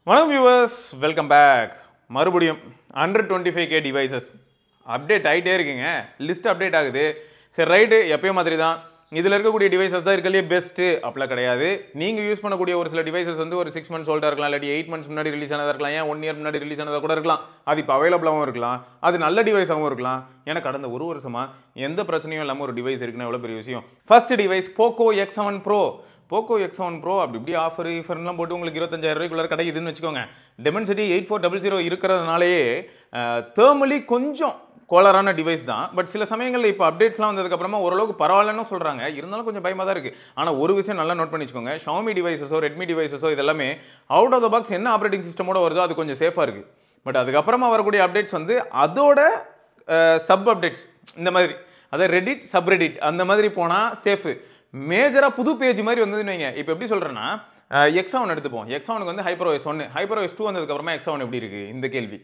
வணக்கம் viewers, welcome back. மறுபடியும் 125K devices update ஆகிட்டே இருக்குங்க. லிஸ்ட் அப்டேட் ஆகுது. சரி, ரைட்டு, எப்பயும் மாதிரி தான். இதில் இருக்கக்கூடிய டிவைசஸ் தான் இருக்கலையே பெஸ்ட்டு அப்படிலாம் கிடையாது. நீங்கள் யூஸ் பண்ணக்கூடிய ஒரு சில டிவைசஸ் வந்து ஒரு 6 months ஓல்டாக இருக்கலாம், இல்லாட்டி 8 months முன்னாடி ரிலீஸ் ஆனதாக இருக்கலாம், ஏன் 1 year முன்னாடி ரிலீஸ் ஆனதாக கூட இருக்கலாம். அது இப்போ அவைலபிளாகவும் இருக்கலாம், அது நல்ல டிவைஸாகவும் இருக்கலாம். ஏன்னா கடந்த ஒரு வருஷமாக எந்த பிரச்சனையும் இல்லாமல் ஒரு டிவைஸ் இருக்குன்னா எவ்வளோ பெரிய விஷயம். First device Poco X7 Pro. Poco X7 Pro அப்படி இப்படி ஆஃபர்லாம் போட்டு உங்களுக்கு 25,000 ரூபாய்க்குள்ள கிடைக்குதுன்னு வச்சுக்கோங்க. டெமென்சிட்டி 8400 இருக்கிறதுனாலேயே தேர்மலி கொஞ்சம் கோலரான டிவைஸ் தான். பட் சில சமயங்களில் இப்போ அப்டேட்ஸ்லாம் வந்ததுக்கப்புறமா ஓரளவுக்கு பரவாயில்லன்னு சொல்கிறாங்க. இருந்தாலும் கொஞ்சம் பயமாக தான் இருக்குது. ஆனால் ஒரு விஷயம் நல்லா நோட் பண்ணி வச்சுக்கோங்க, ஷாமி டிவைஸஸோ ரெட்மி டிவைஸஸோ இதெல்லாமே அவுட் ஆஃப் த பாக்ஸ் என்ன ஆப்ரேட்டிங் சிஸ்டமோட வருதோ அது கொஞ்சம் சேஃபாக இருக்குது. பட் அதுக்கப்புறமா வரக்கூடிய அப்டேட்ஸ் வந்து அதோட சப் அப்டேட்ஸ் இந்த மாதிரி, அதை ரெடிட் சப்ரெடிட் அந்த மாதிரி போனால் சேஃபு. மேஜராக புது பேஜ் மாதிரி வந்ததுன்னு வைங்க. இப்போ எப்படி சொல்கிறேன்னா, X7 எடுத்துப்போம். X7க்கு வந்து HyperOS 1, HyperOS 2 வந்ததுக்கப்புறமா X7 எப்படி இருக்குது இந்த கேள்வி.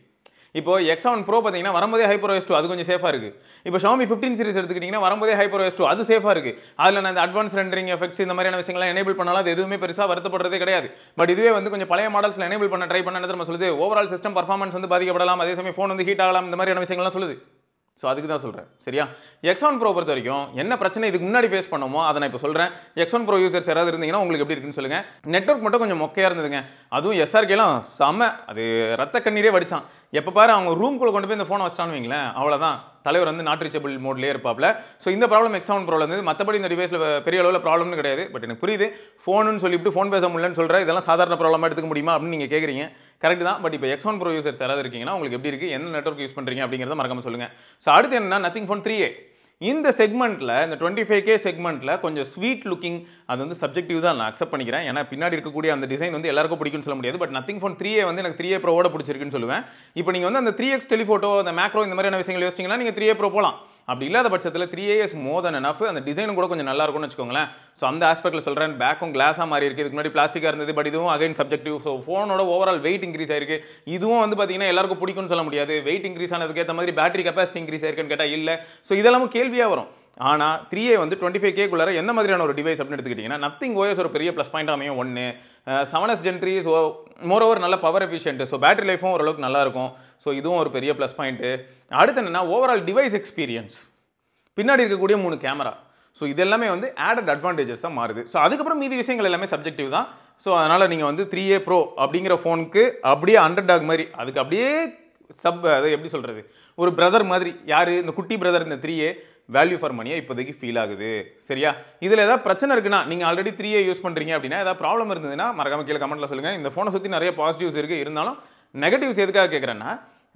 இப்போ X7 Pro பார்த்தீங்கன்னா வரும்போதே HyperOS 2 அது கொஞ்சம் சேஃபாக இருக்குது. இப்போ Xiaomi 15 சீரிஸ் எடுத்துக்கிட்டிங்கன்னா வரும்போதே HyperOS 2 அது சேஃபாக இருக்குது. அதில் நான் இந்த அட்வான்ஸ் ரெண்டரிங் எஃபெக்ட்ஸ் இந்த மாதிரியான விஷயங்கள்லாம் எனேபிள் பண்ணாலும் அது எதுவுமே பெருசாக வருத்தப்படுறதே கிடையாது. பட் இதுவே வந்து கொஞ்சம் பழைய மாடல்ஸில் எனேபிள் பண்ண ட்ரை பண்ண நம்ம சொல்லுது ஓவரால் சிஸ்டம் பர்ஃபார்மன்ஸ் வந்து பாதிக்கப்படலாம், அதே சமயம் ஃபோன் வந்து ஹீட் ஆகலாம், இந்த மாதிரியான விஷயங்கள்லாம் சொல்லுது. ஸோ அதுக்கு தான் சொல்கிறேன், சரியா. X7 Pro பொறுத்த வரைக்கும் என்ன பிரச்சனை இதுக்கு முன்னாடி ஃபேஸ் பண்ணோமோ அதை நான் இப்போ சொல்கிறேன். X7 Pro யூசர்ஸ் யாராவது இருந்தீங்கன்னா உங்களுக்கு எப்படி இருக்குன்னு சொல்லுங்கள். நெட்வொர்க் மட்டும் கொஞ்சம் மொக்கையாக இருந்ததுங்க. அதுவும் SRKலாம் செம்ம, அது ரத்த கண்ணீரே வடிச்சான். எப்போ பாரு அவங்க ரூம்குள்ளே கொண்டு போய் இந்த ஃபோனை வச்சிட்டான்னு வைங்களேன், அவ்வளோதான். தலைவர் வந்து நாட் ரீச்சபிள் மோட்லேயே இருப்பாப்ல. ஸோ இந்த ப்ராப்ளம் X7 Proல இருந்தது. மற்றபடி இந்த டிவைஸில் பெரிய அளவில் ப்ராப்ளம்னு கிடையாது. பட் எனக்கு புரியுது, ஃபோனுன்னு சொல்லிவிட்டு ஃபோன் பேச முடியலன்னு சொல்கிறேன், இதெல்லாம் சாதாரண ப்ராப்ளமாக எடுத்துக்க முடியுமா அப்படின்னு நீங்கள் கேட்குறீங்க. கரெக்ட் தான். பட் இப்போ X7 Pro யூசர்ஸ் யாராவது இருக்கீங்கன்னா உங்களுக்கு எப்படி இருக்குது, என்ன நெட்வொர்க் யூஸ் பண்ணுறீங்க அப்படிங்கிறத மறக்காம சொல்லுங்கள். ஸோ அடுத்து என்னன்னா, நத்திங் ஃபோன் 3A. இந்த செக்மெண்ட்டில், இந்த 25K செக்மெண்ட்டில் கொஞ்சம் ஸ்வீட் லுக்கிங், அது வந்து சப்ஜெக்டிவ் தான், நான் அக்செப்ட் பண்ணிக்கிறேன். ஏன்னா பின்னாடி இருக்கக்கூடிய அந்த டிசைன் வந்து எல்லாருக்கும் பிடிக்கும்னு சொல்ல முடியாது. பட் நத்திங் ஃபோன் 3A வந்து எனக்கு 3A Proவோட பிடிச்சிருக்குன்னு சொல்லுவேன். இப்போ நீங்கள் வந்து அந்த 3x டெலிஃபோட்டோ, அந்த மேக்ரோ இந்த மாதிரியான விஷயங்கள் யோசிச்சிங்கன்னா நீங்கள் 3A Pro போகலாம். அப்படி இல்லாத பட்சத்தில் 3A is more than enough. அந்த டிசைனும் கூட கொஞ்சம் நல்லா இருக்கும்னு வச்சுக்கோங்களேன். ஸோ அந்த ஆஸ்பெக்டில் சொல்கிறேன். பேக்கும் கிளாஸாக மாறி இருக்குது, இதுக்கு முன்னாடி பிளாஸ்டிக்காக இருந்தது. பட் இதுவும் அகைன் சப்ஜெக்டிவ். ஸோ ஃபோனோட ஓவரால் வெயிட் இன்க்ரீஸ் ஆயிருக்கு. இதுவும் வந்து பார்த்தீங்கன்னா எல்லாருக்கும் பிடிக்கும்னு சொல்ல முடியாது. வெயிட் இன்க்ரீஸ் ஆனதுக்கு ஏற்ற மாதிரி பேட்டரி கெப்பாசிட்டி இன்க்ரீஸ் ஆயிருக்குன்னு கேட்டால் இல்லை. ஸோ இதெல்லாம் கேள்வியாக வரும். ஆனால் 3A வந்து 25K என்ன மாதிரியான ஒரு டிவைஸ் அப்படின்னு எடுத்துக்கிட்டிங்கன்னா, நத்திங் OS ஒரு பெரிய ப்ளஸ் பாயிண்ட் அமையும். 1 7S Gen 3 so more over நல்ல பவர் எஃபிஷியன்ட். ஸோ பேட்டரி லைஃபும் ஓரளவுக்கு நல்லா இருக்கும். ஸோ இதுவும் ஒரு பெரிய ப்ளஸ் பாயிண்ட்டு. அடுத்து என்னென்னா, ஓவரால் டிவைஸ் எக்ஸ்பீரியன்ஸ், பின்னாடி இருக்கக்கூடிய 3 கேமரா. ஸோ இது எல்லாமே வந்து ஆடட் அட்வான்டேஜஸ் தான் மாறுது. ஸோ அதுக்கப்புறம் மீதி விஷயங்கள் எல்லாமே சப்ஜெக்டிவ் தான். ஸோ அதனால் நீங்கள் வந்து 3A Pro அப்படிங்கிற ஃபோனுக்கு அப்படியே அண்டர்டாக் மாதிரி, அதுக்கு அப்படியே அது எப்படி சொல்கிறது, ஒரு பிரதர் மாதிரி. யார் இந்த குட்டி பிரதர் இந்த 3A வேல்யூ ஃபார் மணியை இப்போதைக்கு ஃபீல் ஆகுது, சரியா. இதில் ஏதாவது பிரச்சனை இருக்குன்னா, நீங்கள் ஆல்ரெடி 3A யூஸ் பண்ணுறீங்க அப்படின்னா ஏதாவது ப்ராப்ளம் இருந்ததுன்னா மறக்காம கீழே கமெண்ட்டில் சொல்லுங்கள். இந்த ஃபோனை சுற்றி நிறைய பாசிட்டிவ்ஸ் இருக்குது, இருந்தாலும் நெகட்டிவ்ஸ் எதுக்காக கேட்குறேன்னா,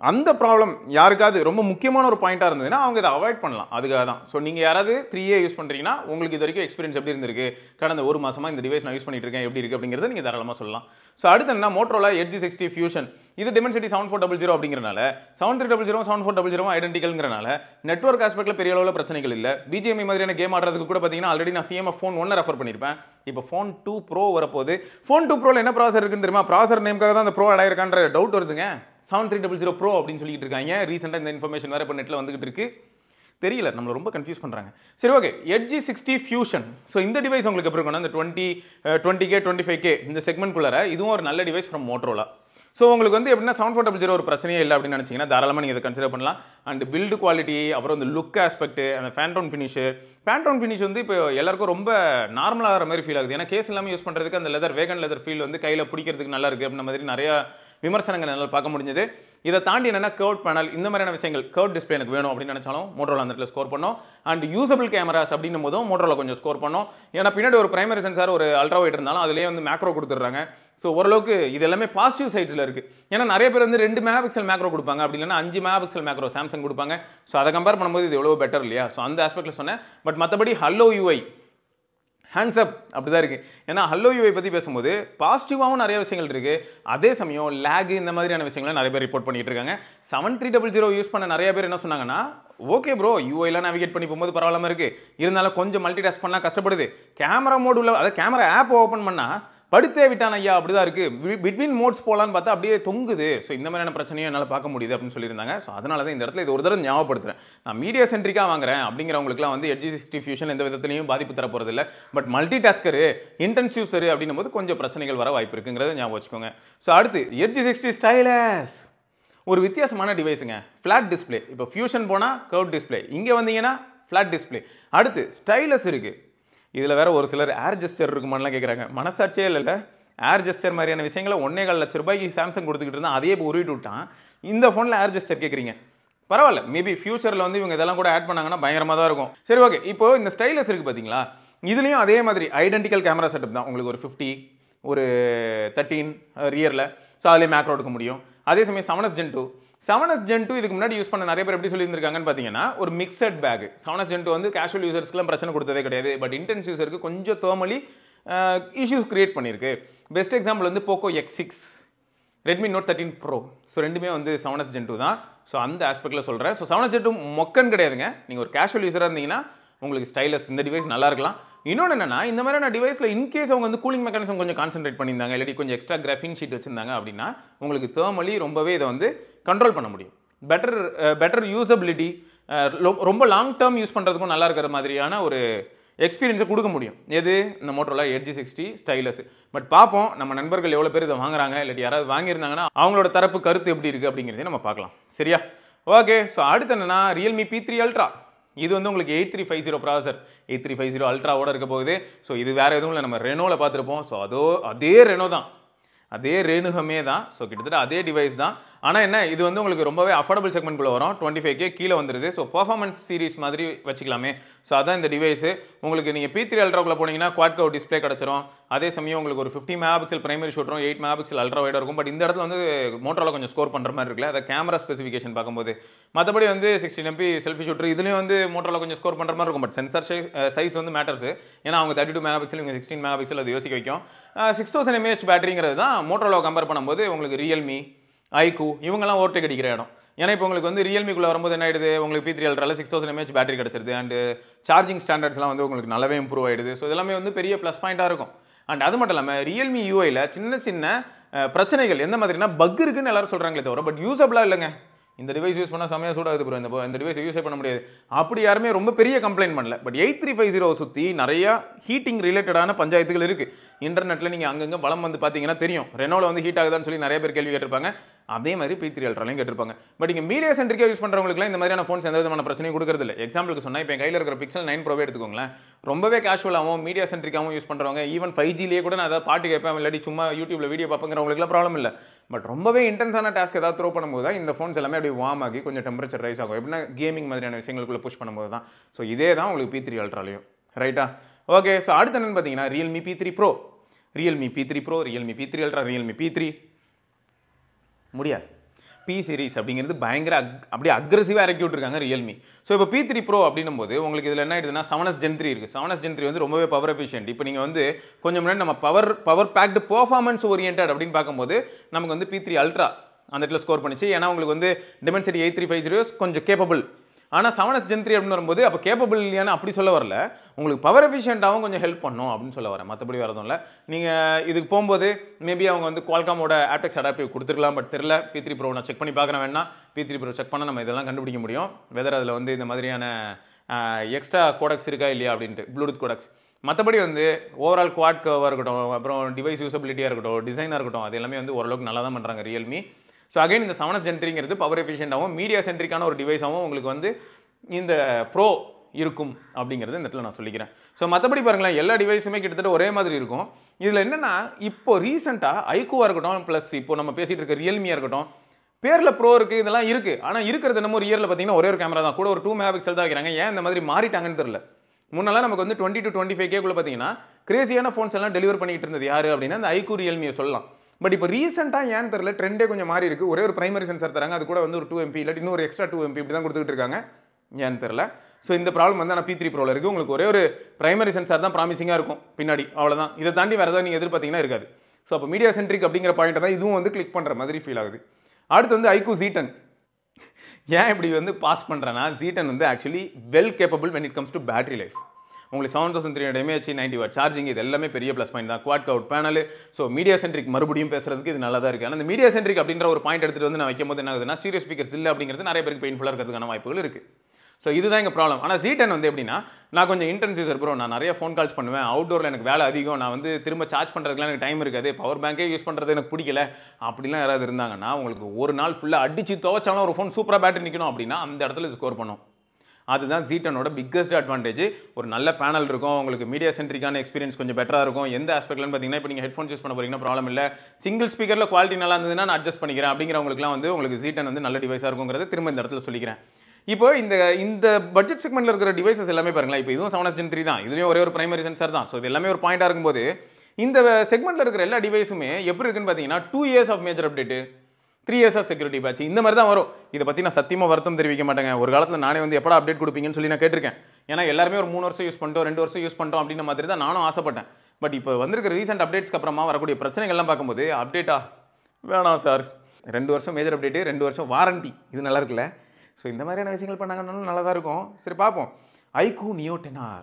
அந்த ப்ராப்ளம் யாருக்காவது ரொம்ப முக்கியமான ஒரு பாயிண்டாக இருந்ததுன்னா அவங்க இதை அவாய்ட் பண்ணலாம், அதுக்காக தான். ஸோ நீங்கள் யாராவது 3A யூஸ் பண்ணுறீங்கன்னா உங்களுக்கு இது வரைக்கும் எக்ஸ்பீரியன்ஸ் எப்படி இருந்திருக்கு, கடந்த ஒரு மாதமாக இந்த டிவைஸ் நான் யூஸ் பண்ணிட்டு இருக்கேன், எப்படி இருக்குது அப்படிங்கிறத நீங்கள் தாராளமாக சொல்லலாம். ஸோ அடுத்து என்ன, மோட்டோரோலா Edge 60 Fusion. இது Dimensity 7400 அப்படிங்கிறனால 7300 7400 ஐடென்டிக்கல்ங்கிறனால நெட்வொர்க் ஆஸ்பெக்டில் பெரிய அளவில் பிரச்சனைகள் இல்லை. BGMI மாதிரியான கேம் ஆடுறதுக்கு கூட பார்த்தீங்கன்னா ஆல்ரெடி நான் CMF ஃபோன் 1 ரெஃபர் பண்ணியிருப்பேன். இப்போ ஃபோன் 2 Pro வரப்போகுது. ஃபோன் 2 Proவில் என்ன ப்ராசர் இருக்குன்னு தெரியுமா? ப்ராசர் நேம்காக தான் அந்த ப்ரோ ஆட் ஆயிருக்கான்ற டவுட் வருதுங்க. 7300 Pro அப்படின்னு சொல்லிட்டு இருக்காங்க. ரீசெண்டாக இந்த இன்ஃபர்மேஷன் வேறு இப்போ நெட்டில் வந்துகிட்டு இருக்கு. தெரியல, நம்மளை ரொம்ப கன்ஃபியூஸ் பண்ணுறாங்க. சரி, ஓகே. Edge 60 Fusion. ஸோ இந்த டிவைஸ் உங்களுக்கு எப்படி இருக்குன்னா, இந்த 20K 25K இந்த செக்மெண்ட்குள்ளார இதுவும் ஒரு நல்ல டிவைஸ் ஃப்ரம் மோட்டோரோலா. ஸோ உங்களுக்கு வந்து எப்படின்னா 7400 ஒரு பிரச்சனையே இல்லை அப்படின்னு நினச்சிங்கன்னா தாராளமாக நீங்கள் இதை கன்சிடர் பண்ணலாம். அண்ட் பில்டு குவாலிட்டி, அப்புறம் இந்த லுக் ஆஸ்பெக்ட், அந்த பேண்டோன் ஃபினிஷ் வந்து இப்போ எல்லாருக்கும் ரொம்ப நார்மலாக ஆகிற மாதிரி ஃபீல் ஆகுது. ஏன்னா கேஸ் எல்லாமே யூஸ் பண்ணுறதுக்கு அந்த லெதர் வேகன் லெதர் ஃபீல் வந்து கையில் பிடிக்கிறதுக்கு நல்லா இருக்குது அப்படின்ற மாதிரி நிறையா விமர்சனங்கள் என்னால் பார்க்க முடிஞ்சது. இதை தாண்டி என்னென்னா கர்வ் பேனல் இந்த மாதிரியான விஷயங்கள், கர்வ் டிஸ்பிளே எனக்கு வேணும் அப்படின்னு நினச்சாலும் மோட்டோரோலா அந்த இடத்துல ஸ்கோர் பண்ணோம். அண்ட் யூசபிள் கேமராஸ் அப்படின்னும் போதும் மோட்டோரோலா கொஞ்சம் ஸ்கோர் பண்ணோம். ஏன்னா பின்னாடி ஒரு பிரைமரி சென்சார், ஒரு அல்ட்ரா வைட் இருந்தாலும் அதிலேயே வந்து மேக்ரோ கொடுத்துட்றாங்க. ஸோ ஓரளவுக்கு இது எல்லாமே பாசிட்டிவ் சைட்ஸில் இருக்குது. ஏன்னா நிறைய பேர் வந்து 2 மெகாபிக்சல் மேக்ரோ கொடுப்பாங்க, அப்படி இல்லைன்னா 5 மெகாபிக்சல் மேக்ரோ சாம்சங் கொடுப்பாங்க. ஸோ அதை கம்பேர் பண்ணும்போது இது எவ்வளோ பெட்டர் இல்லையா. ஸோ அந்த ஆஸ்பெக்டில் சொன்னேன். பட் மற்றபடி ஹலோ UI ஹேண்ட்ஸ் அப் அப்படி தான் இருக்குது. ஏன்னா ஹலோ UI பற்றி பேசும்போது பாசிட்டிவாகவும் நிறைய விஷயங்கள் இருக்குது. அதே சமயம் லேக் இந்த மாதிரியான விஷயங்களை நிறைய பேர் ரிப்போர்ட் பண்ணிட்டு இருக்காங்க. 7300 யூஸ் பண்ண நிறைய பேர் என்ன சொன்னாங்கன்னா, ஓகே ப்ரோ, யூஐலாம் நேவிகேட் பண்ணி போகும்போது பரவாயில்லாமல் இருக்குது, இருந்தாலும் கொஞ்சம் மல்டி டாஸ்க் பண்ணால் கஷ்டப்படுது. கேமரா மோட் உள்ள, அதாவது கேமரா ஆப் ஓப்பன் பண்ணால் படுத்தே விட்டான் ஐயா அப்படிதான் இருக்கு, பிட்வீன் மோட்ஸ் போலான்னு பார்த்தா அப்படியே தொங்குது. ஸோ இந்த மாதிரியான பிரச்சனையும் என்னால் பார்க்க முடியுது அப்படின்னு சொல்லியிருந்தாங்க. ஸோ அதனால தான் இந்த இடத்துல இது ஒரு தடவை ஞாபகப்படுத்துறேன். நான் மீடியா சென்ட்ரிக்காக வாங்குறேன் அப்படிங்கிறவங்களுக்குலாம் வந்து எட்ஜ் 60 ஃபியூஷன் எந்த விதத்துலையும் பாதிப்பு தர போகிறது இல்லை. பட் மல்டி டாஸ்கரு இன்டென்ஸ் யூசரு அப்படின்னும் போது கொஞ்சம் பிரச்சனைகள் வர வாய்ப்பு இருக்குங்கிறத ஞாபகம் வச்சுக்கோங்க. ஸோ அடுத்து எட்ஜ் 60 ஸ்டைலஸ் ஒரு வித்தியாசமான டிவைஸுங்க. Flat display. இப்போ ஃபியூஷன் போனால் கர்வ் டிஸ்பிளே, இங்கே வந்தீங்கன்னா ஃப்ளாட் டிஸ்பிளே. அடுத்து ஸ்டைலஸ் இருக்குது. இதில் வேற ஒரு சிலர் ஏர் ஜெஸ்டர் இருக்குமான்லாம் கேட்குறாங்க. மனசாட்சியே இல்லைல்ல, ஏர் ஜெஸ்டர் மாதிரியான விஷயங்களை 1.25 லட்ச ரூபாய்க்கு சாம்சங் கொடுத்துக்கிட்டு இருந்தால் அதே இப்போ உருவிட்டு விட்டான். இந்த ஃபோனில் ஏர் ஜெஸ்டர் கேட்குறீங்க, பரவாயில்ல, மேபி ஃபியூச்சரில் வந்து இவங்க இதெல்லாம் கூட ஆட் பண்ணாங்கன்னா பயங்கரமாக தான் இருக்கும். சரி ஓகே, இப்போ இந்த ஸ்டைலஸ் இருக்குது பார்த்தீங்களா, இதுலேயும் அதே மாதிரி ஐடென்டிக்கல் கேமரா செட்டப் தான். உங்களுக்கு ஒரு 50, ஒரு 13 ரியரில், ஸோ அதிலே மேக்ரோ எடுக்க முடியும். அதே சமயம் 7S Gen 2 7S Gen 2 இதுக்கு முன்னாடி யூஸ் பண்ண நிறைய பேர் எப்படி சொல்லியிருந்திருக்காங்கன்னு பார்த்தீங்கன்னா ஒரு மிக்சட் பேக். 7S Gen 2 வந்து கேஷுவல் யூசர்ஸ்க்குலாம் பிரச்சனை கொடுத்ததே கிடையாது. பட் இன்டென்ஸ் யூசருக்கு கொஞ்சம் தேர்மலி இஷ்யூஸ் கிரியேட் பண்ணியிருக்கு. பெஸ்ட் எக்ஸாம்பிள் வந்து போக்கோ X6, ரெட்மி நோட் 13 ப்ரோ. ஸோ ரெண்டுமே வந்து 7S Gen 2 தான். ஸோ அந்த ஆஸ்பெக்டில் சொல்கிறேன். ஸோ 7S Gen 2 மொக்கன் கிடையாதுங்க. நீங்கள் ஒரு கேஷுவல் யூஸராக இருந்தீங்கன்னா உங்களுக்கு ஸ்டைலஸ் இந்த டிவைஸ் நல்லா இருக்கலாம். இன்னொன்று என்னன்னா, இந்த மாதிரியான டிவைஸில் இன்கேஸ் அவங்க வந்து கூலிங் மெக்கானிசம் கொஞ்சம் கான்சென்ட்ரேட் பண்ணியிருந்தாங்க, இல்லாட்டி கொஞ்சம் எக்ஸ்ட்ரா கிராஃபின் ஷீட் வச்சிருந்தாங்க அப்படின்னா உங்களுக்கு தேர்மலி ரொம்பவே இதை வந்து கண்ட்ரோல் பண்ண முடியும். பெட்டர் யூசபிலிட்டி, ரொம்ப லாங் டேர்ம் யூஸ் பண்ணுறதுக்கும் நல்லா இருக்கிற மாதிரியான ஒரு எக்ஸ்பீரியன்ஸை கொடுக்க முடியும். எது இந்த மோட்டோரோலா எட்ஜ் 60 ஸ்டைலஸ். பட் பார்ப்போம் நம்ம நண்பர்கள் எவ்வளோ பேர் இதை வாங்குறாங்க, இல்லாட்டி யாராவது வாங்கியிருந்தாங்கன்னா அவங்களோட தரப்பு கருத்து எப்படி இருக்குது அப்படிங்கிறதையும் நம்ம பார்க்கலாம். சரியா? ஓகே. ஸோ அடுத்து என்னன்னா ரியல்மி P3 Ultra. இது வந்து உங்களுக்கு 8350 ப்ராசர், 8350 அல்ட்ராவோட இருக்க போகுது. ஸோ இது வேறு எதுவும் இல்லை, நம்ம ரெனோவில் பார்த்துருப்போம். ஸோ அதே ரெனோ தான், அதே ரேணுகமே தான். ஸோ கிட்டத்தட்ட அதே டிவைஸ் தான். ஆனால் என்ன, இது வந்து உங்களுக்கு ரொம்பவே அஃபோர்டபுள் செக்மெண்ட்குள்ளே வரும். 25K கீழே வந்துடுது. ஸோ பர்ஃபார்மன்ஸ் சீரிஸ் மாதிரி வச்சுக்கலாமே. ஸோ அதான் இந்த டிவைஸு. உங்களுக்கு நீங்கள் P3 அல்ட்ராக்குள்ளே போனீங்கன்னா குவாட் கர்வ் டிஸ்பிளே கிடச்சிரும். அதே சமயம் உங்களுக்கு ஒரு 50 மெகாபிக்சல் பிரைமரி ஷூட்டரும் 8 மெகாபிக்சல் அல்ட்ரா வைடாக இருக்கும். பட் இந்த இடத்துல வந்து மோட்டோரோலா கொஞ்சம் ஸ்கோர் பண்ணுற மாதிரி இருக்குல்ல, அதை கேமரா ஸ்பெசிஃபிகேஷன் பார்க்கும்போது. மற்றபடி வந்து 16 MP செல்ஃபி ஷூட்டர் இதுலேயும் வந்து மோட்டோரோலா கொஞ்சம் ஸ்கோர் பண்ணுற மாதிரி இருக்கும். பட் சென்சார் சைஸ் வந்து மேட்டர்ஸ். ஏன்னா அவங்க 32 மெகாபிக்சல், இவங்க 16 மெகாபிக்சல், அது யோசிக்க வைக்கும். 6000 mAh பேட்டரிங்கிறது தான் மோட்டோரோலா கம்பேர் பண்ணும்போது உங்களுக்கு ரியல்மி, ஐக்கூ இவங்கெல்லாம் ஓவர்டேக் அடிக்கிற இடம். ஏன்னா இப்போ உங்களுக்கு வந்து ரியல்மிக்குள்ளே வரும்போது என்ன ஆயிடுது, உங்களுக்கு P3 அல்ட்ரால 6000 mAh பேட்டரி கிடச்சிருது. அண்ட் சார்ஜிங் ஸ்டாண்டர்ட்ஸ்லாம் வந்து உங்களுக்கு நல்லாவே இம்ப்ரூவ் ஆயிடுது. ஸோ இதெல்லாமே வந்து பெரிய ப்ளஸ் பாயிண்ட்டாக இருக்கும். அண்ட் அது மட்டும் இல்லாமல் ரியல்மி யூஐயில் சின்ன பிரச்சனைகள் எந்த மாதிரினா பக் இருக்குன்னு எல்லாரும் சொல்கிறாங்களே தவிர பட் யூஸபிளாக இல்லைங்க. இந்த டிவைஸ் யூஸ் பண்ணால் செமையாக சூடாகுது ப்ரோ, இந்த டிவைஸ் யூஸே பண்ண முடியாது அப்படி யாருமே ரொம்ப பெரிய கம்ப்ளைண்ட் பண்ணல. பட் 8350 சுற்றி நிறையா ஹீட்டிங் ரிலேட்டடான பஞ்சாயத்துகள் இருக்குது. இன்டர்நெட்டில் நீங்கள் அங்கங்கே வளம் வந்து பார்த்தீங்கன்னா தெரியும். ரெனோவில் வந்து ஹீட் ஆகுதான்னு சொல்லி நிறைய பேர் கேள்வி கேட்டிருப்பாங்க. அதே மாதிரி P3 அல்ட்ராலையும் கேட்டிருப்பாங்க. பட் இங்கே மீடியா சென்ட்ரிக்காக யூஸ் பண்ணுறவங்களுக்குலாம் இந்த மாதிரியான ஃபோன்ஸ் எந்த விதமான பிரச்சனையும் கொடுக்குறது இல்லை. எக்ஸாம்பிளுக்கு சொன்னால் இப்போ என் கையில் இருக்கிற Pixel 9 Pro எடுத்துக்கோங்களேன். ரொம்பவே கேஷுவலாகவும் மீடியா சென்ட்ரிக்காகவும் யூஸ் பண்ணுறவங்க, ஈவன் 5Gலேயே கூட நான் ஏதாவது பாட்டு கேட்பேன், இல்லாட்டி சும்மா யூடியூப்ல வீடியோ பார்ப்பங்கிறவங்களுக்குலாம் ப்ராப்ளம் இல்லை. பட் ரொம்பவே இன்டென்ஸான டாஸ்க் ஏதாவது த்ரோ பண்ணும்போது தான் இந்த ஃபோன்ஸ் எல்லாமே அப்படியே வார்ம் ஆகி கொஞ்சம் டெம்பரேச்சர் ரைஸ் ஆகும். எப்படின்னா கேமிங் மாதிரியான விஷயங்களுக்குள்ள புஷ் பண்ணும்போது தான். ஸோ இதே தான் உங்களுக்கு P3 அல்ட்ராலையும். ரைட்டா? ஓகே. ஸோ அடுத்து என்னன்னு பார்த்தீங்கன்னா Realme P3 Pro, Realme P3 Pro, Realme P3 ultra, Realme P3 முடியாது. P சீரிஸ் அப்படிங்கிறது பயங்கர அப்படியே அக்ரெசிவாக இறக்கி விட்டுருக்காங்க ரியல்மி. ஸோ இப்போ P3 Pro அப்படின்னும் போது உங்களுக்கு இதில் என்ன ஆயிடுதுன்னா 7S Gen 3 இருக்குது. 7S Gen 3 வந்து ரொம்பவே பவர் எஃபிஷியன்ட். இப்போ நீங்கள் வந்து கொஞ்சம் முன்னாடி நம்ம பவர் பேக்டு பெர்ஃபார்மன்ஸ் ஓரியன்ட் அப்படின்னு பார்க்கும்போது நமக்கு வந்து P3 அல்ட்ரா அந்த இடத்துல ஸ்கோர் பண்ணிச்சு. ஏன்னா உங்களுக்கு வந்து Dimensity 8350 கொஞ்சம் கேப்பபிள். ஆனால் 7S Gen 3 அப்படின்னு வரும்போது அப்போ கேப்பபிள் இல்லையானு அப்படி சொல்ல வரல, உங்களுக்கு பவர் எஃபிஷியன்ட்டாகவும் கொஞ்சம் ஹெல்ப் பண்ணும் அப்படின்னு சொல்ல வரேன். மற்றபடி வரதும் இல்லை. நீங்கள் இதுக்கு போகும்போது மேபி அவங்க வந்து குவால்காமோட ஆப்டெக்ஸ் அடாப்டிவ் கொடுத்துருக்கலாம். பட் தெரியல. P3 Pro நான் செக் பண்ணி பார்க்குறேன். வேணா P3 Pro செக் பண்ணால் நம்ம இதெல்லாம் கண்டுபிடிக்க முடியும். வெதர் அதில் வந்து இந்த மாதிரியான எக்ஸ்ட்ரா கோடக்ஸ் இருக்கா இல்லையா அப்படின்ட்டு, ப்ளூடூத் கோடக்ஸ். மற்றபடி வந்து ஓவரால் குவாட் கர்வாக இருக்கட்டும், அப்புறம் டிவைஸ் யூசபிலிட்டியாக இருக்கட்டும், டிசைனாக இருக்கட்டும், அது எல்லாமே வந்து ஓரளவுக்கு நல்லா தான் பண்ணுறாங்க ரியல்மி. ஸோ அகைன் இந்த 7S Gen 3ங்கிறது பவர் எஃபிஷியன்ட்டாகவும் மீடியா சென்ட்ரிக்கான ஒரு டிவைஸாகவும் உங்களுக்கு வந்து இந்த ப்ரோ இருக்கும் அப்படிங்கிறது இந்த இடத்துல நான் சொல்லிக்கிறேன். ஸோ மற்றபடி பாருங்களேன், எல்லா டிவைஸுமே கிட்டத்தட்ட ஒரே மாதிரி இருக்கும். இதில் என்னென்னா இப்போ ரீசெண்டாக ஐக்கூவாக இருக்கட்டும், ப்ளஸ் இப்போ நம்ம பேசிகிட்டு இருக்க ரியல்மியாக இருக்கட்டும், பேரில் ப்ரோ இருக்குது, இதெல்லாம் இருக்குது. ஆனால் இருக்கிறது என்னமோ ரியலில் பார்த்தீங்கன்னா ஒரே ஒரு கேமரா தான், கூட ஒரு 2 மெகாபிக்சல் தான் வைக்கிறாங்க. ஏன் இந்த மாதிரி மாறிட்டாங்கன்னு தெரியல. முன்னெல்லாம் நமக்கு வந்து 20 to 25K பார்த்தீங்கன்னா கிரேசியான ஃபோன்ஸ் எல்லாம் டெலிவர் பண்ணிட்டு இருந்தது யார் அப்படின்னா அந்த ஐக்கூ ரியல்மியை சொல்லலாம். பட் இப்போ ரீசெண்டாக ஏன்னு தெரியல, ட்ரெண்டே கொஞ்சம் மாறி இருக்குது. ஒரே ஒரு பிரைமரி சென்சார் தராங்க, அது கூட வந்து ஒரு 2 MP இல்லாட்டி இன்னொரு எக்ஸ்ட்ரா 2 MP இப்படி தான் கொடுத்துட்டு இருக்காங்க. ஏன்னு தெரியல. ஸோ இந்த ப்ராப்ளம் வந்து ஆனால் P3 Proல இருக்குது. உங்களுக்கு ஒரே ஒரு பிரைமரி சென்சார் தான் ப்ராமிசிங்காக இருக்கும் பின்னாடி, அவ்வளோதான். இதை தாண்டி வேறு ஏதாவது நீங்கள் எதிர்பார்த்தீங்கன்னா இருக்காது. ஸோ அப்போ மீடியா சென்ட்ரிக் அப்படிங்கிற பாயிண்ட் தான் இதுவும் வந்து கிளிக் பண்ணுற மாதிரி ஃபீல் ஆகுது. அடுத்து வந்து ஐக்கூ Z10. ஏன் இப்படி வந்து பாஸ் பண்ணுறேன்னா Z10 வந்து actually well capable when it comes to battery life. உங்களுக்கு 7300 mAh 90 வாட் சார்ஜிங், இது எல்லாமே பெரிய ப்ளஸ் பாயிண்ட் தான். Quad curved panel. So media centric மறுபடியும் பேசுறதுக்கு இது நல்லா தான் இருக்குது. ஆனால் இந்த மீடியா சென்ட்ரிக் அப்படின்ற ஒரு பாயிண்ட் எடுத்துகிட்டு வந்து நான் வைக்கும்போது என்ன ஆகுதுன்னா, ஸ்டீரியோ ஸ்பீக்கர்ஸ் இல்லை அப்படிங்கிறது நிறைய பேருக்கு பெயின்ஃபுல்லாக இருக்கிறதுக்கான வாய்ப்புகள் இருக்குது. ஸோ இதுதான் எங்கள் ப்ராப்ளம். ஆனால் Z10 வந்து எப்படின்னா, நான் கொஞ்சம் இன்டென்ஸ் யூசர் ப்ரோ, நான் நிறைய ஃபோன் கால்ஸ் பண்ணுவேன், அவுட்டோரில் எனக்கு வேலை அதிகம், நான் வந்து திரும்ப சார்ஜ் பண்ணுறதுக்குலாம் எனக்கு டைம் இருக்காது, பவர் பேங்கே யூஸ் பண்ணுறது எனக்கு பிடிக்கல அப்படிலாம் யாராவது இருந்தாங்கன்னா, உங்களுக்கு ஒரு நாள் ஃபுல்லாக அடிச்சு துவைச்சாலும் ஒரு ஃபோன் சூப்பராக பேட்டரி நிற்கணும் அப்படின்னா அந்த இடத்துல ஸ்கோர் பண்ணும். அதுதான் Z10ஓட பிக்கஸ்ட் அட்வான்டேஜ். ஒரு நல்ல பேனல் இருக்கும், உங்களுக்கு மீடியா சென்ட்ரிக்கான எக்ஸ்பீரியன்ஸ் கொஞ்சம் பெட்டராக இருக்கும். எந்த ஆஸ்பெக்ட்லன்னு பார்த்தீங்கன்னா, இப்போ நீங்கள் ஹெட்ஃபோன்ஸ் யூஸ் பண்ண போறீங்கன்னா ப்ராப்ளம் இல்லை, சிங்கிள் ஸ்பீக்கரில் குவாலிட்டி நல்லா இருந்ததுன்னா நான் அட்ஜஸ்ட் பண்ணிக்கிறேன் அப்படிங்கிறவங்களுக்குலாம் வந்து உங்களுக்கு Z10 வந்து நல்ல டிவைஸாக இருக்குங்கிறத திரும்ப இந்த இடத்துல சொல்லிக்கிறேன். இப்போ இந்த பட்ஜெட் செக்மெண்ட்ல இருக்கிற டிவைசஸ் எல்லாமே பாருங்களேன், இப்போ இதுவும் 7S Gen 3 தான், இதுலேயும் ஒரே ஒரு பிரைமரி சென்சார் தான். ஸோ இது எல்லாமே ஒரு பாயிண்டாக இருக்கும்போது இந்த செக்மெண்ட்ல இருக்கிற எல்லா டிவைஸுமே எப்படி இருக்குன்னு பார்த்தீங்கன்னா, 2 years of major update, 3 years of security patch, இந்த மாதிரி தான் வரும். இதை பற்றி நான் சத்தியமாக வருத்தம் தெரிவிக்க மாட்டேங்க. ஒரு காலத்தில் நானே வந்து எப்படா அப்டேட் கொடுப்பீங்கன்னு சொல்லி நான் கேட்டிருக்கேன். ஏன்னா எல்லாருமே ஒரு 3 வருஷம் யூஸ் பண்ணிட்டோம், 2 வருஷம் யூஸ் பண்ணிட்டோம் அப்படின்ற மாதிரி தான் நானும் ஆசைப்பட்டேன். பட் இப்போ வந்திருக்கிற ரீசெண்ட் அப்டேட்ஸ்க்கு அப்புறமா வரக்கூடிய பிரச்சனைகள்லாம் பார்க்கும்போது, அப்டேட்டா வேணாம் சார், 2 வருஷம் மேஜர் அப்டேட்டு, 2 வருஷம் வாரண்டி, இது நல்லா இருக்குல்ல. ஸோ இந்த மாதிரியான விஷயங்கள் பண்ணாங்கன்னாலும் நல்லா தான் இருக்கும். சரி பார்ப்போம். iQOO Neo 10R,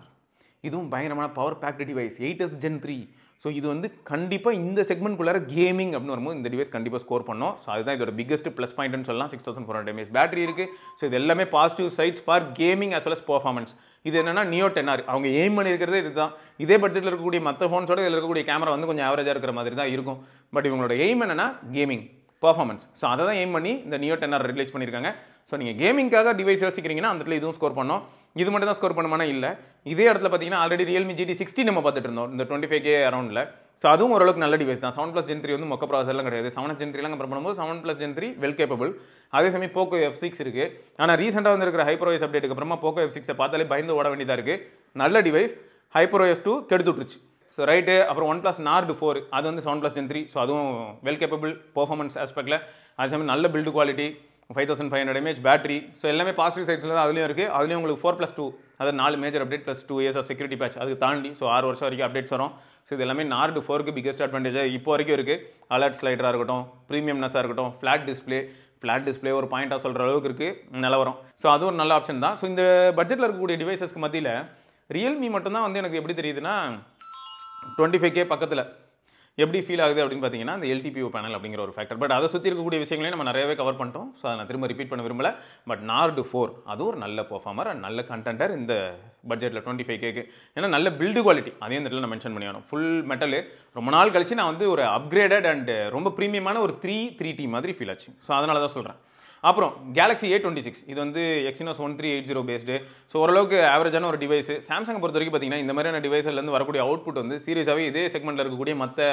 இதுவும் பயங்கரமான power packed device, 8S Gen 3. So இது வந்து கண்டிப்பாக இந்த செக்மெண்ட்குள்ளார கேமிங் அப்படின்னு வரும்போது இந்த டிவைஸ் கண்டிப்பாக ஸ்கோர் பண்ணோம். ஸோ அதுதான் இதோட பிக்கஸ்ட் ப்ளஸ் பாயிண்ட்னு சொல்லலாம். 6400 mAh பேட்டரி இருக்குது. ஸோ இது எல்லாமே positive sides for gaming as well as performance. இது என்னன்னா Neo 10R அவங்க எய்ம் பண்ணியிருக்கிறதே இதுதான். இதே பட்ஜெட்டில் இருக்கக்கூடிய மற்ற ஃபோன்ஸோட இதில் இருக்கக்கூடிய கேமரா வந்து கொஞ்சம் ஆவரேஜாக இருக்கிற மாதிரி தான் இருக்கும். பட் இவங்களோட எய்ம் என்னன்னா கேமிங் பர்ஃபார்மன்ஸ். ஸோ அதை தான் எய்ம் பண்ணி இந்த Neo 10R ரிலீஸ் பண்ணியிருக்காங்க. ஸோ நீங்கள் கேமிங்காக டிவைஸ் யோசிக்கிறீங்கன்னா அந்த இடத்துல இதுவும் ஸ்கோர் பண்ணோம். இது மட்டும் தான் ஸ்கோர் பண்ணுமானா இல்லை. இதே இடத்துல பார்த்தீங்கன்னா ஆல்ரெடி Realme GT60 நம்ம பார்த்துட்டு இருந்தோம் இந்த 25K அரௌண்டில். ஸோ அதுவும் ஓரளவுக்கு நல்ல டிவைஸ் தான். 7+ Gen 3 வந்து மொக்க ப்ராசர்லாம் கிடையாது. 7S Gen 3 கம்பேர் பண்ணும்போது 7+ Gen 3 வெல் கேப்பபிள். அதே சமயம் Poco F6 இருக்குது. ஆனால் ரீசெண்டாக வந்துருக்கிற HyperOS அப்டேட்டுக்கு அப்புறமா Poco F6 பார்த்தாலே பயந்து ஓட வேண்டியதாக இருக்குது. நல்ல டிவைஸ். HyperOS 2 கெடுத்து விட்டுருச்சு. So right. அப்புறம் OnePlus Nord 4 அது வந்து 7+ Gen 3. ஸோ அதுவும் வெல் கேப்பபிள் பர்ஃபார்மன்ஸ் ஆஸ்பெக்டில். அதே சமயம் நல்ல build quality, 5500 mAh battery. So எல்லாமே பாசிட்டிவ் சைட்ஸில் தான் அதுலேயும் இருக்குது. அதுலேயும் உங்களுக்கு 4+2 அதாவது 4 major update plus 2 years of security patch அதுக்கு தாண்டி. ஸோ 6 வருஷம் வரைக்கும் அப்டேட்ஸ் வரும். ஸோ இது எல்லாமே Nord 4க்கு பிக்கஸ்ட் அட்வான்டேஜாக இப்போ வரைக்கும் இருக்குது. அலர்ட் ஸ்லைடராக இருக்கட்டும், ப்ரீமியம்னஸாக இருக்கட்டும், ஃப்ளாட் டிஸ்பிளே ஒரு பாயிண்டாக சொல்கிற அளவுக்கு இருக்குது நிலவரம். ஸோ அது ஒரு நல்ல ஆப்ஷன் தான். ஸோ இந்த பட்ஜெட்டில் இருக்கக்கூடிய டிவைசஸ்க்கு மத்தியில் Realme மட்டும்தான் வந்து எனக்கு எப்படி தெரியுதுன்னா 25K பக்கத்தில் எப்படி ஃபீல் ஆகுது அப்படின்னு பார்த்தீங்கன்னா அந்த LTPO பேனல் அப்படிங்கிற ஒரு ஃபேக்டர். பட் அதை சுற்றி இருக்கக்கூடிய விஷயங்களையும் நம்ம நிறையவே கவர் பண்ணிட்டோம். ஸோ அதை நான் திரும்ப ரிப்பீட் பண்ண விரும்பல. பட் Nord 4 அது ஒரு நல்ல பர்ஃபார்மர் அண்ட் நல்ல கண்டென்டர் இந்த பட்ஜெட்டில் 25Kக்கு. ஏன்னா நல்ல பில்டு குவாலிட்டி அதையும் இந்த இடத்துல நான் மென்ஷன் பண்ணியானோம். ஃபுல் மெட்டலு ரொம்ப நாள் கழிச்சு நான் வந்து ஒரு அப்கிரேடட் அண்ட் ரொம்ப ப்ரீமியமான ஒரு 3T மாதிரி ஃபீல் ஆச்சு. ஸோ அதனால தான் சொல்கிறேன். அப்புறம் Galaxy A26 இது வந்து Exynos 1380 பேஸ்டு. ஸோ ஓரளவுக்கு ஆவரேஜான ஒரு டிவைஸ். சாம்சங்கை பொறுத்த வரைக்கும் பார்த்தீங்கன்னா இந்த மாதிரியான டிவைஸ்லேருந்து வரக்கூடிய அவுட்புட் வந்து சீரியஸாகவே இதே செக்மெண்ட்டில் இருக்கக்கூடிய மற்ற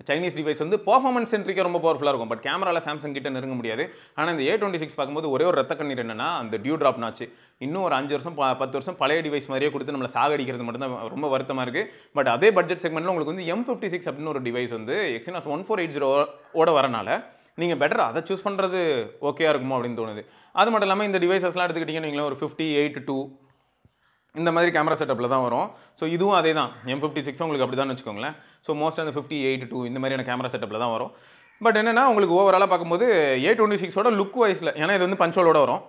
சைனீஸ் டிவைஸ் வந்து பர்ஃபார்மன்ஸ் சென்ட்ரிக்காக ரொம்ப பவர்ஃபுல்லாக இருக்கும். பட் கேமராவில் சாம்சங் கிட்ட நெருங்க முடியாது. ஆனால் இந்த A26 பார்க்கும்போது ஒரே ஒரு ரத்த கண்ணீர் என்னன்னா அந்த டியூ ட்ராப் நாச்சு. இன்னும் ஒரு 5 வருஷம் 10 வருஷம் பழைய டிவைஸ் மாதிரியே கொடுத்து நம்மளை சாகடிக்கிறது மட்டும் தான் ரொம்ப வருத்தமாக இருக்குது. பட் அதே பட்ஜெட் செக்மெண்ட்டில் உங்களுக்கு வந்து M56 அப்படின்னு ஒரு டிவைஸ் வந்து Exynos 1480 வரனால நீங்கள் பெட்டர் அதை சூஸ் பண்ணுறது ஓகேயாக இருக்குமோ அப்படின்னு தோணுது. அது மட்டும் இல்லாமல் இந்த டிவைசஸ்லாம் எடுத்துக்கிட்டிங்கன்னு நீங்களே ஒரு 58:2 இந்த மாதிரி கேமரா செட்டப்பில் தான் வரும். ஸோ இதுவும் அதே தான் M56 உங்களுக்கு அப்படி தான் வச்சுக்கோங்களேன். ஸோ மோஸ்ட் அந்த 58:2 இந்த மாதிரியான கேமரா செட்டப்பில் தான் வரும். பட் என்னென்னா உங்களுக்கு ஓவராலாக பார்க்கும்போது A26ஓட லுக் வைஸில், ஏன்னா இது வந்து பஞ்சோலோட வரும்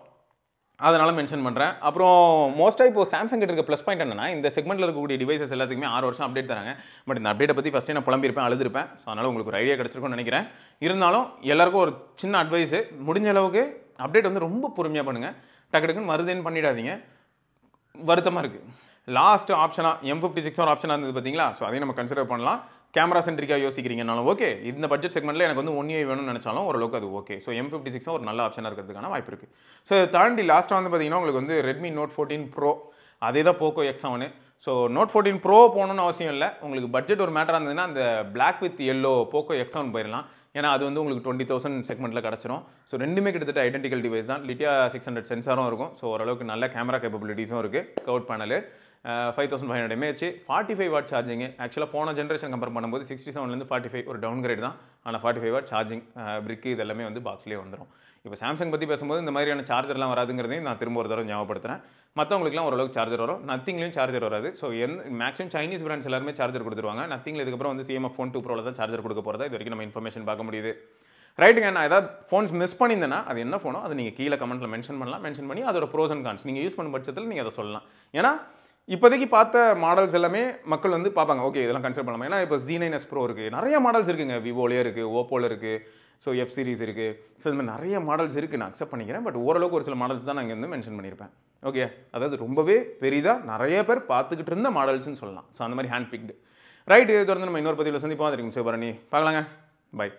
அதனால் மென்ஷன் பண்ணுறேன். அப்புறம் மோஸ்ட்டாக இப்போ சாம்சங் கிட்ட இருக்க ப்ளஸ் பாயிண்ட் என்னன்னா இந்த செக்மெண்ட்டில் இருக்கக்கூடிய டிவைசஸ் எல்லாத்துக்குமே 6 வருஷம் அப்டேட் தராங்க. பட் இந்த அப்டேட்டை பற்றி ஃபஸ்ட்டே நான் புலம்பியிருப்பேன், அழுதுருப்பேன். ஸோ அதனால் உங்களுக்கு ஒரு ஐடியா கிடச்சிருக்கும்னு நினைக்கிறேன். இருந்தாலும் எல்லாருக்கும் ஒரு சின்ன அட்வைஸு, முடிஞ்ச அளவுக்கு அப்டேட் வந்து ரொம்ப பொறுமையாக பண்ணுங்கள். டக்குன்னு மறுதேன்னு பண்ணிடாதீங்க. வருத்தமாக இருக்குது. லாஸ்ட் ஆப்ஷனாக M56 ஒரு ஆப்ஷனாக இருந்தது பார்த்தீங்களா. ஸோ அதையும் நம்ம கன்சிடர் பண்ணலாம். கேமரா சென்ட்ரிக்காக யோசிக்கிறீங்கனாலும் ஓகே. இந்த பட்ஜெட் செக்மெண்ட்டில் எனக்கு வந்து 1 UI வேணும்னு நினச்சாலும் ஓரளவுக்கு அது ஓகே. ஸோ M56 ஒரு நல்ல ஆப்ஷனாக இருக்கிறதுக்கான வாய்ப்பு இருக்குது. ஸோ தாண்டி லாஸ்ட்டாக வந்து பார்த்தீங்கன்னா உங்களுக்கு வந்து Redmi Note 14 Pro அதே தான் Poco X7. So Note 14 Pro போகணுன்னு அவசியம் இல்லை. உங்களுக்கு பட்ஜெட் ஒரு மேட்டராக இருந்ததுன்னா அந்த Black with Yellow Poco X7 போயிடலாம். ஏன்னா அது வந்து உங்களுக்கு 20,000 செக்மெண்ட்டில் கிடச்சிரும். ஸோ ரெண்டுமே கிட்டத்தட்ட ஐடென்டிக்கல் டிவைஸ் தான். லிட்டியா 600 சென்சாரும் இருக்கும். ஸோ ஓரளவுக்கு நல்ல கேமரா கேப்பபிலிட்டிஸும் இருக்குது. Curved panel 5500 mAh 45 watt charging. ஆக்சுவலாக போன ஜென்ரேஷன் கம்பேர் பண்ணும்போது 67லேருந்து 45 ஒரு டவுன் கிரேட் தான். ஆனால் 45 வாட் சார்ஜிங் பிரிக்கு இது எல்லாமே வந்து பாக்ஸ்லேயே வந்துடும். இப்போ சாம்சங் பற்றி பேசும்போது இந்த மாதிரியான சார்ஜர்லாம் வராதுங்கிறதையும் நான் திரும்ப ஒரு தடவை ஞாபகப்படுத்துகிறேன். மற்றவங்களுக்குலாம் ஓரளவுக்கு சார்ஜர் வரும். நத்திங்லேயும் சார்ஜர் வராது. ஸோ மேக்ஸிமம் சைனீஸ் பிராண்ட்ஸ் எல்லாருமே சார்ஜர் கொடுத்துருவாங்க. நத்திங்கில் இதுக்கப்புறம் வந்து CMF Phone 2 Proவில் தான் சார்ஜர் கொடுக்க போகிறதா இது வரைக்கும் நம்ம இன்ஃபர்மேஷன் பார்க்க முடியுது. ரைட்டுங்க. நான் ஏதாவது ஃபோன்ஸ் மிஸ் பண்ணியிருந்தேன்னா அது என்ன ஃபோனோ அதை நீங்கள் கீழே கமெண்ட்டில் மென்ஷன் பண்ணலாம். மென்ஷன் பண்ணி அதோட ப்ரோஸ் அண்ட் கான்ஸ் நீங்கள் யூஸ் பண்ணும் பட்சத்தில் நீங்கள் அதை சொல்லலாம். ஏன்னா இப்போதைக்கு பார்த்த மாடல்ஸ் எல்லாமே மக்கள் வந்து பார்ப்பாங்க, ஓகே இதெல்லாம் கன்சிடர் பண்ணலாம். ஏன்னா இப்போ Z9s Pro இருக்குது, நிறைய மாடல்ஸ் இருக்குங்க, விவோலேயே இருக்குது, ஓப்போவில் இருக்குது, ஸோ எஃப் சீரிஸ் இருக்குது, ஸோ இந்த மாதிரி நிறைய மாடல்ஸ் இருக்குது, நான் அக்செப்ட் பண்ணிக்கிறேன். பட் ஓரளவுக்கு ஒரு சில மாடல்ஸ் தான் நான் இங்கே வந்து மென்ஷன் பண்ணியிருப்பேன். ஓகே, அதாவது ரொம்பவே பெரிதாக நிறைய பேர் பார்த்துக்கிட்டு இருந்த மாடல்ஸ்னு சொல்லலாம். ஸோ அந்த மாதிரி ஹேண்ட் பிக்டு. ரைட், இது தொடர்ந்து நம்ம இன்னொரு பதிவில் சந்திப்போம். அது சிவபரணி பார்க்கலாங்க. பை.